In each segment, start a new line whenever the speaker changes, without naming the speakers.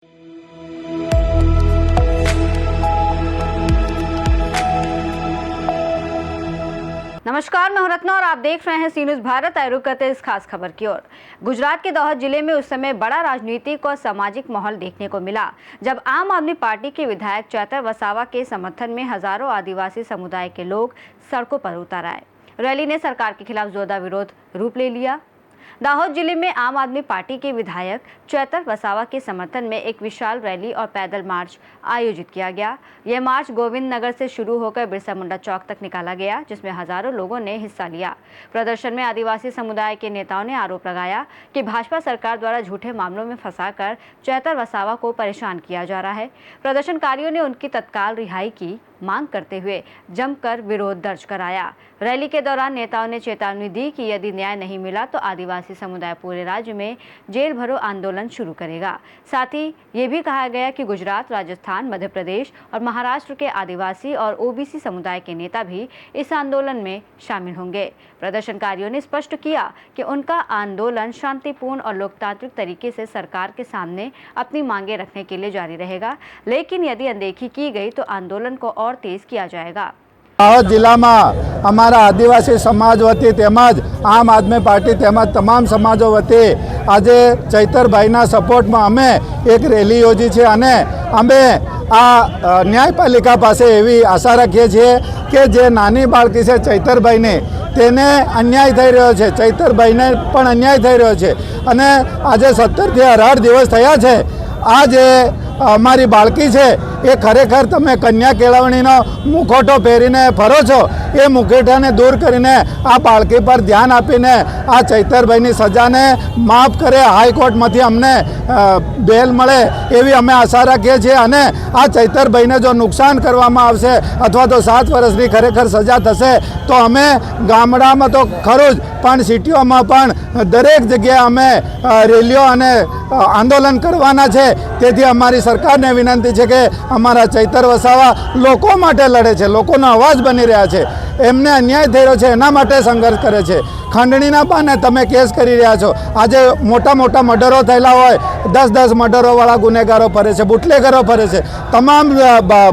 नमस्कार, मैं हूं रत्ना और आप देख रहे हैं सी न्यूज़ भारत। आए रुक करते इस खास खबर की ओर। गुजरात के दाहोद जिले में उस समय बड़ा राजनीतिक और सामाजिक माहौल देखने को मिला जब आम आदमी पार्टी के विधायक चैतर वसावा के समर्थन में हजारों आदिवासी समुदाय के लोग सड़कों पर उतर आए। रैली ने सरकार के खिलाफ जोरदार विरोध रूप ले लिया। दाहोद जिले में आम आदमी पार्टी के विधायक चैतर वसावा के समर्थन में एक विशाल रैली और पैदल मार्च आयोजित किया गया। यह मार्च गोविंद नगर से शुरू होकर बिरसा मुंडा चौक तक निकाला गया, जिसमें हजारों लोगों ने हिस्सा लिया। प्रदर्शन में आदिवासी समुदाय के नेताओं ने आरोप लगाया कि भाजपा सरकार द्वारा झूठे मामलों में फंसाकर चैतर वसावा को परेशान किया जा रहा है। प्रदर्शनकारियों ने उनकी तत्काल रिहाई की मांग करते हुए जमकर विरोध दर्ज कराया। रैली के दौरान नेताओं ने चेतावनी दी कि यदि न्याय नहीं मिला तो आदिवासी समुदाय पूरे राज्य में जेल भरो आंदोलन शुरू करेगा। साथ ही ये भी कहा गया कि गुजरात, राजस्थान, मध्य प्रदेश और महाराष्ट्र के आदिवासी और ओबीसी समुदाय के नेता भी इस आंदोलन में शामिल होंगे। प्रदर्शनकारियों ने स्पष्ट किया कि उनका आंदोलन शांतिपूर्ण और लोकतांत्रिक तरीके से सरकार के सामने अपनी मांगे रखने के लिए जारी रहेगा, लेकिन यदि अनदेखी की गई तो आंदोलन को और तेज किया जाएगा।
दाहोद जिला में अमरा आदिवासी समाज वती तेमज आम आदमी पार्टी तेमज तमाम समाजों वती आज चैतर भाईना सपोर्ट में अमे एक रेली योजी है अने अमे आ न्यायपालिका पासे एवी आशा रखीए छीए कि जे नानी बाळकी छे चैतर भाई ने तेने अन्याय थई रह्यो छे, चैतर भाई ने पण अन्याय थई रह्यो छे अने आज 17 થી 18 દિવસ थया छे। आज अमारी बाळकी छे ए खरेखर तमे कन्या केळवणीनो मुखोटो पहेरीने फरो छो, ए मुखोटाने दूर करीने आ बाळकी पर ध्यान आपीने आ चैतरभाईनी सजाने माफ करे, हाईकोर्टमांथी अमने बेल मळे एवी अमे आशा राखीए छीए अने आ चैतरभाईने जो नुकसान करवामां आवशे अथवा तो 7 वर्षनी खरेखर सजा थशे तो अमे गामडामां तो खरुं ज पण सिटीओमां पण दरेक जग्याए अमे रेलीओ अने आंदोलन करवाना छे। तेथी अमारी सरकारने विनंती छे के अमारा चैतर वसावा लोको माटे लड़े छे, लोकोनो अवाज बनी रह्या छे, एमने अन्याय थई रह्यो छे एना माटे संघर्ष करे छे। खंडणीना बाने तमे केस करी रह्या छो। आज मोटा मोटा मर्डरो थयेला होय, 10-10 मर्डरो वाळा गुनेगारो फरे छे, बुटलेगरो फरे छे, तमाम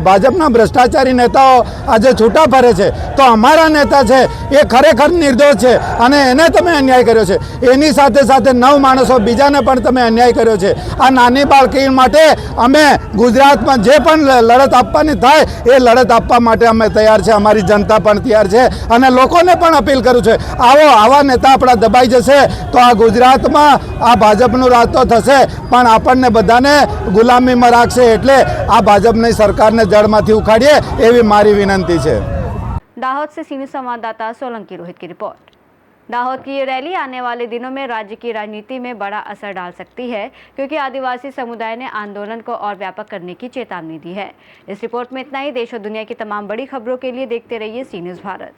भाजपना भ्रष्टाचारी नेताओ आज छूटा फरे छे, तो अमारा नेता छे ए खरेखर निर्दोष छे अने एने तमे अन्याय कर्यो छे। एनी साथे साथे 9 माणसो बीजाने पण तमे अन्याय कर्यो छे। आ नानी बाळकी माटे अमे गुजरातमां जे पण लड़त आपवानी थाय ए लड़त आपवा माटे अमे तैयार छे, अमारी जनता पण तैयार छे अने लोकोने पण अपील करूं छे आवो आवा नेता आपणा दबाई जशे तो आ गुजरातमां आ भाजपनुं राज तो थशे पण आपणने बधाने गुलामीमां राखशे। एटले आ भाजपनी सरकारने जड़मांथी उखाड़ीए एवी मारी विनंती छे।
दाहोद से सीनियर संवाददाता सोलंकी रोहित की रिपोर्ट। दाहोद की ये रैली आने वाले दिनों में राज्य की राजनीति में बड़ा असर डाल सकती है, क्योंकि आदिवासी समुदाय ने आंदोलन को और व्यापक करने की चेतावनी दी है। इस रिपोर्ट में इतना ही। देश और दुनिया की तमाम बड़ी खबरों के लिए देखते रहिए सी न्यूज़ भारत।